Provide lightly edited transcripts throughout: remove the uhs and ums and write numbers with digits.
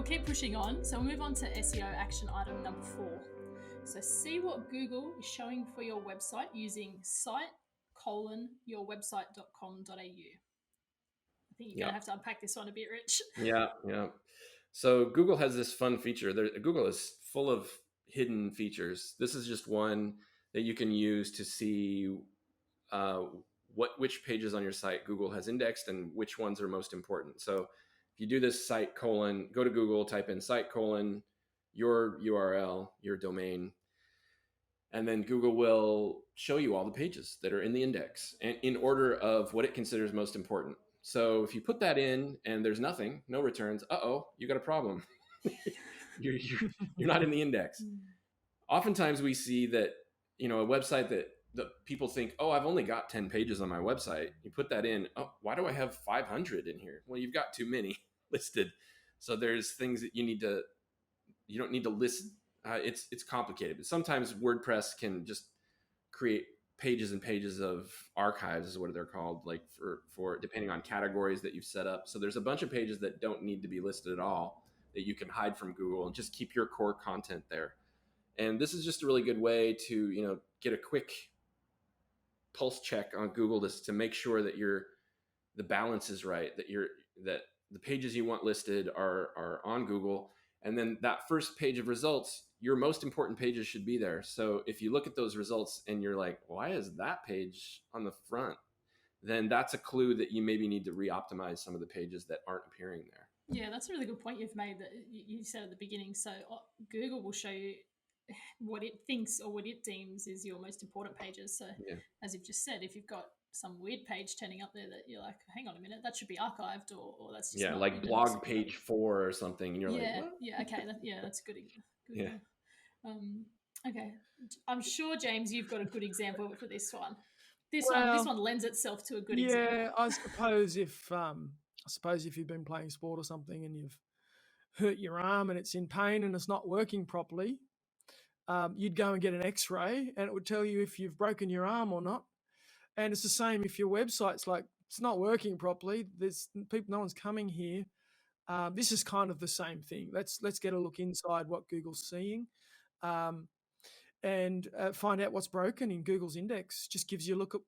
keep pushing on. So we'll move on to SEO action item number 4. So see what Google is showing for your website using site:/yourwebsite.com.au. I think you're going to have to unpack this one a bit, Rich. Yeah. So Google has this fun feature. Google is full of hidden features. This is just one that you can use to see which pages on your site Google has indexed and which ones are most important. So if you do this site : go to Google, type in site : your URL, your domain, and then Google will show you all the pages that are in the index and in order of what it considers most important. So if you put that in and there's nothing, no returns, you got a problem. you're not in the index. Oftentimes we see that, a website that people think, I've only got 10 pages on my website. You put that in, why do I have 500 in here? Well, you've got too many listed. So there's things that you don't need to list. It's complicated, but sometimes WordPress can just create pages and pages of archives, is what they're called, like for depending on categories that you've set up. So there's a bunch of pages that don't need to be listed at all that you can hide from Google and just keep your core content there. And this is just a really good way to, get a quick pulse check on Google to make sure that the balance is right, that the pages you want listed are on Google. And then that first page of results, your most important pages should be there. So if you look at those results and you're like, why is that page on the front? Then that's a clue that you maybe need to re-optimize some of the pages that aren't appearing there. Yeah, that's a really good point you've made that you said at the beginning. So Google will show you what it thinks or what it deems is your most important pages. So as you've just said, if you've got some weird page turning up there that you're like, hang on a minute, that should be archived, or that's just not, like blog page 4 or something, and you're like, what? Okay, that's good. Okay, I'm sure, James, you've got a good example for this one. This one lends itself to a good example. Yeah, I suppose if you've been playing sport or something and you've hurt your arm and it's in pain and it's not working properly, you'd go and get an X-ray and it would tell you if you've broken your arm or not. And it's the same if your website's like, it's not working properly. No one's coming here. This is kind of the same thing. Let's get a look inside what Google's seeing, and find out what's broken in Google's index. Just gives you a look at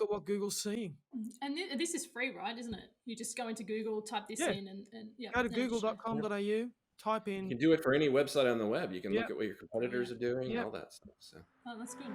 what Google's seeing. And this is free, right? Isn't it? You just go into Google, type this in, and go to google.com.au. Type in. You can do it for any website on the web. You can look at what your competitors are doing and all that stuff. So. Oh, that's good.